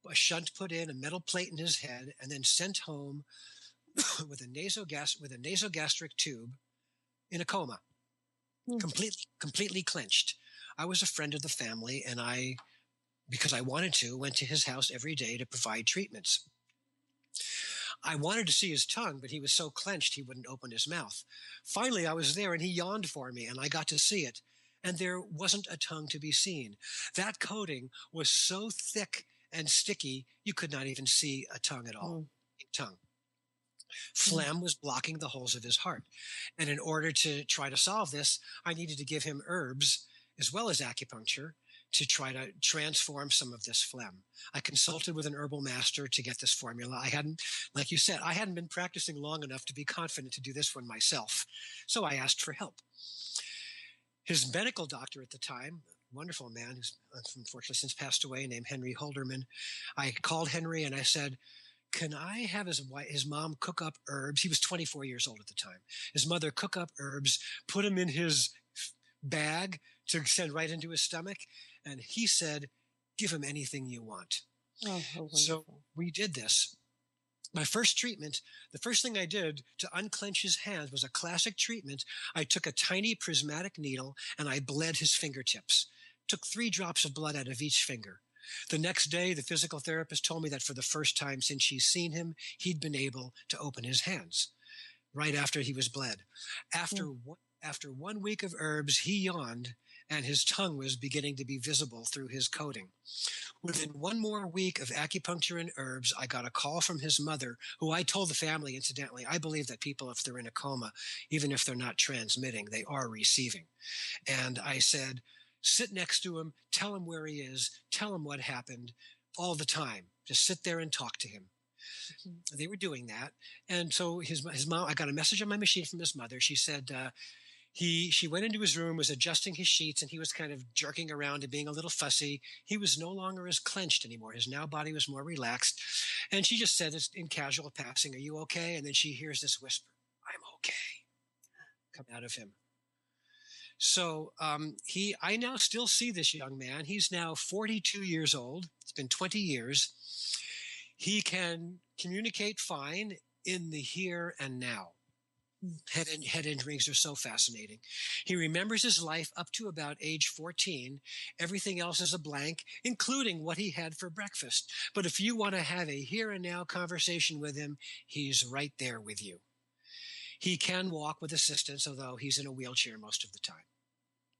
a shunt put in, a metal plate in his head, and then sent home with a nasogastric tube in a coma, completely clenched. I was a friend of the family, and because I wanted to, went to his house every day to provide treatments. I wanted to see his tongue, but he was so clenched he wouldn't open his mouth. Finally, I was there, and he yawned for me, and I got to see it, and there wasn't a tongue to be seen. That coating was so thick and sticky, you could not even see a tongue at all. Phlegm was blocking the holes of his heart. And in order to try to solve this, I needed to give him herbs as well as acupuncture to try to transform some of this phlegm. I consulted with an herbal master to get this formula. Like you said, I hadn't been practicing long enough to be confident to do this one myself. So I asked for help. His medical doctor at the time, wonderful man who's unfortunately since passed away, named Henry Holderman. I called Henry and I said, can I have his mom cook up herbs? He was 24 years old at the time. His mother cook up herbs, put them in his bag to send right into his stomach. And he said, give him anything you want. Oh, how wonderful. So we did this. My first treatment, the first thing I did to unclench his hands was a classic treatment. I took a tiny prismatic needle and I bled his fingertips. Took 3 drops of blood out of each finger. The next day, the physical therapist told me that for the first time since she's seen him, he'd been able to open his hands right after he was bled. After 1 week of herbs, he yawned and his tongue was beginning to be visible through his coating. Within 1 more week of acupuncture and herbs, I got a call from his mother, who I told the family, incidentally, I believe that people, if they're in a coma, even if they're not transmitting, they are receiving. And I said, sit next to him, tell him where he is, tell him what happened all the time. Just sit there and talk to him. They were doing that. And so his mom, I got a message on my machine from his mother. She said, she went into his room, was adjusting his sheets, and he was kind of jerking around and being a little fussy. He was no longer as clenched anymore. His body was more relaxed. And she just said this in casual passing, are you okay? And then she hears this whisper, I'm okay, come out of him. So I now still see this young man. He's now 42 years old. It's been 20 years. He can communicate fine in the here and now. Head injuries are so fascinating. He remembers his life up to about age 14. Everything else is a blank, including what he had for breakfast. But if you want to have a here and now conversation with him, he's right there with you. He can walk with assistance, although he's in a wheelchair most of the time.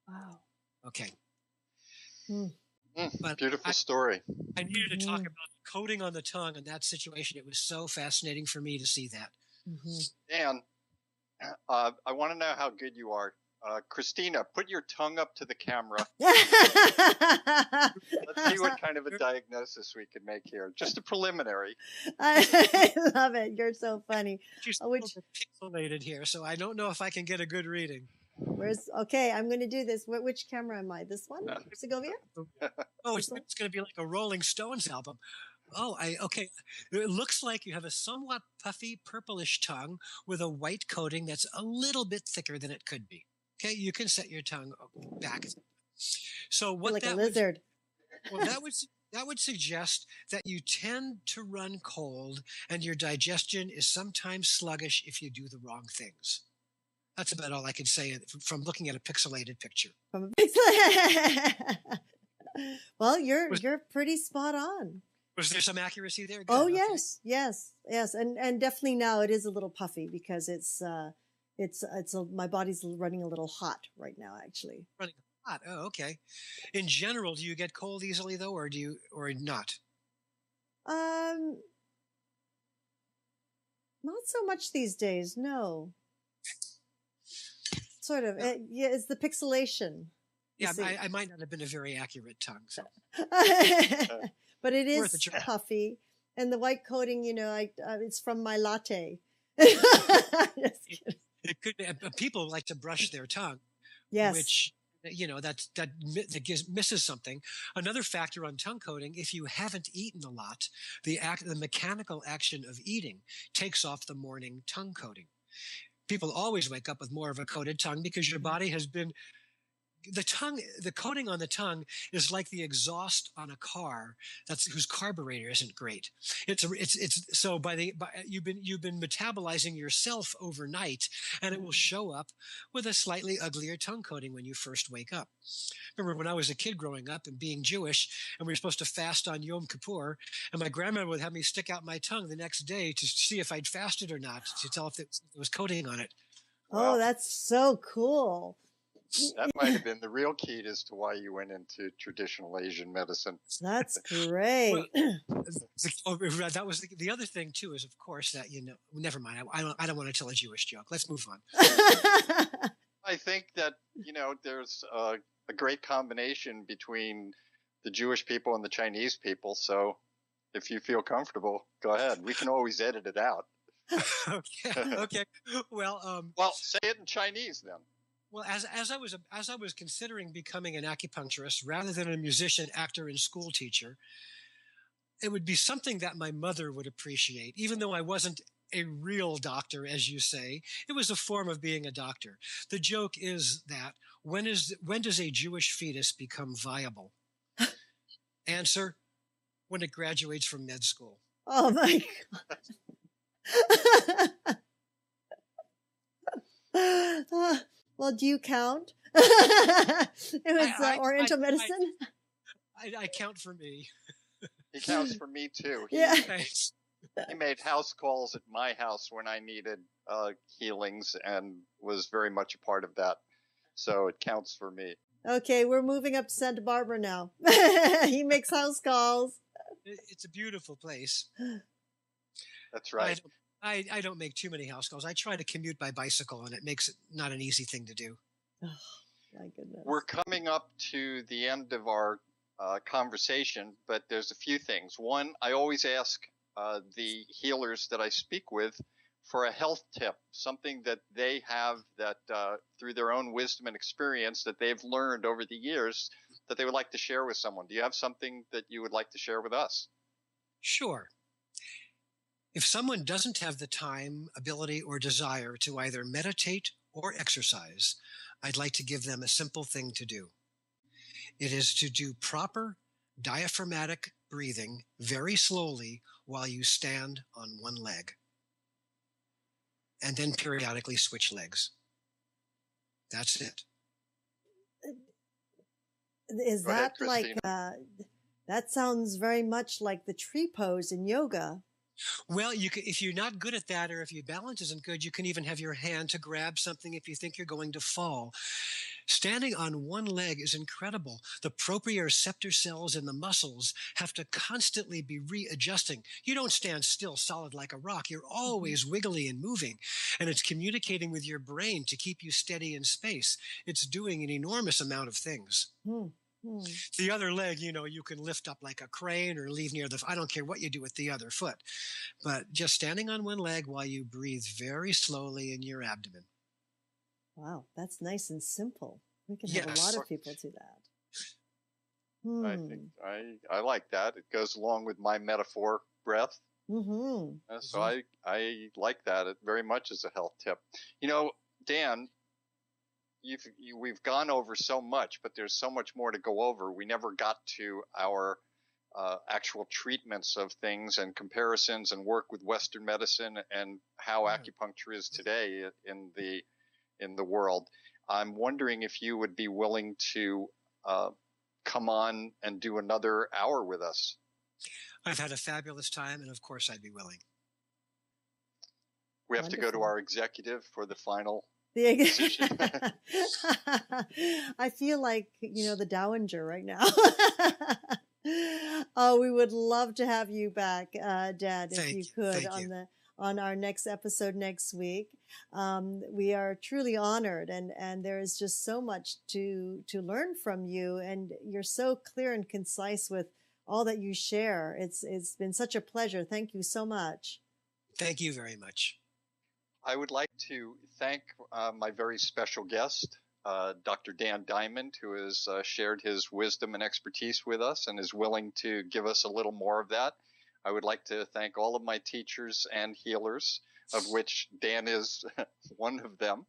Wow. Okay. But beautiful story. I needed to talk about coating on the tongue in that situation. It was so fascinating for me to see that. Dan, I want to know how good you are. Christina, put your tongue up to the camera. Let's see what kind of a diagnosis we can make here. Just a preliminary. I love it. You're so funny. She's a little bit pixelated here, so I don't know if I can get a good reading. Okay, I'm going to do this. Which camera am I? This one? Segovia? Oh, it's going to be like a Rolling Stones album. Oh, okay. It looks like you have a somewhat puffy purplish tongue with a white coating that's a little bit thicker than it could be. Okay, you can set your tongue back. So what like that a lizard. That would suggest that you tend to run cold and your digestion is sometimes sluggish if you do the wrong things. That's about all I can say from looking at a pixelated picture. From a pixel. Well, you're Was, pretty spot on. was there some accuracy there? Good. Oh Okay. yes, and definitely now it is a little puffy because my body's running a little hot right now, actually. Running hot. Oh, okay. In general, do you get cold easily though, or not? Not so much these days. No. Sort of. Yeah, it's the pixelation. Yeah, I might not have been a very accurate tongue. So. But it is puffy. And the white coating, it's from my latte. It could. People like to brush their tongue. Yes. Which, that misses something. Another factor on tongue coating, if you haven't eaten a lot, the mechanical action of eating takes off the morning tongue coating. People always wake up with more of a coated tongue because your body has been the coating on the tongue is like the exhaust on a car whose carburetor isn't great. It's so you've been metabolizing yourself overnight, and it will show up with a slightly uglier tongue coating when you first wake up. Remember when I was a kid growing up and being Jewish, and we were supposed to fast on Yom Kippur, and my grandmother would have me stick out my tongue the next day to see if I'd fasted or not, to tell if there was coating on it. Wow. Oh, that's so cool. That might have been the real key as to why you went into traditional Asian medicine. That's great. That was the other thing too. Is of course that never mind. I don't want to tell a Jewish joke. Let's move on. I think that there's a great combination between the Jewish people and the Chinese people. So if you feel comfortable, go ahead. We can always edit it out. Okay. Well, say it in Chinese then. Well, as I was considering becoming an acupuncturist rather than a musician, actor, and school teacher, it would be something that my mother would appreciate. Even though I wasn't a real doctor, as you say, it was a form of being a doctor. The joke is that when does a Jewish fetus become viable? Answer: when it graduates from med school. Oh my God. Well, do you count? Oriental medicine? I count for me. He counts for me too. He made house calls at my house when I needed healings and was very much a part of that. So it counts for me. Okay, we're moving up to Santa Barbara now. He makes house calls. It's a beautiful place. That's right. I don't make too many house calls. I try to commute by bicycle, and it makes it not an easy thing to do. Oh, my goodness. We're coming up to the end of our conversation, but there's a few things. One, I always ask the healers that I speak with for a health tip, something that they have that through their own wisdom and experience that they've learned over the years that they would like to share with someone. Do you have something that you would like to share with us? Sure. If someone doesn't have the time, ability, or desire to either meditate or exercise, I'd like to give them a simple thing to do. It is to do proper diaphragmatic breathing very slowly while you stand on one leg, and then periodically switch legs. That's it. Is that like, that sounds very much like the tree pose in yoga. Well, if you're not good at that, or if your balance isn't good, you can even have your hand to grab something if you think you're going to fall. Standing on one leg is incredible. The proprioceptor cells in the muscles have to constantly be readjusting. You don't stand still solid like a rock. You're always wiggly and moving, and it's communicating with your brain to keep you steady in space. It's doing an enormous amount of things. The other leg, you can lift up like a crane or leave near I don't care what you do with the other foot, but just standing on one leg while you breathe very slowly in your abdomen. Wow, that's nice and simple. We can have a lot of people do that. I think I like that. It goes along with my metaphor breath. So I like that very much as a health tip. Dan, we've gone over so much, but there's so much more to go over. We never got to our actual treatments of things and comparisons and work with Western medicine and how acupuncture is today in the in the world. I'm wondering if you would be willing to come on and do another hour with us. I've had a fabulous time, and of course I'd be willing. We have to go to our executive for the final I feel like, the Dowager right now. Oh, we would love to have you back, Dad, if you could on our next episode next week. We are truly honored, and there is just so much to learn from you, and you're so clear and concise with all that you share. It's been such a pleasure. Thank you so much. Thank you very much. I would like to thank my very special guest, Dr. Dan Diamond, who has shared his wisdom and expertise with us and is willing to give us a little more of that. I would like to thank all of my teachers and healers, of which Dan is one of them.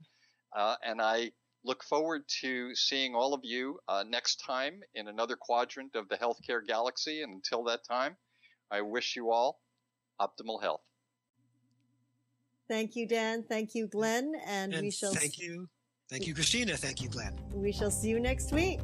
And I look forward to seeing all of you next time in another quadrant of the healthcare galaxy. And until that time, I wish you all optimal health. Thank you, Dan. Thank you, Glenn. And we shall thank you, Christina. Thank you, Glenn. We shall see you next week.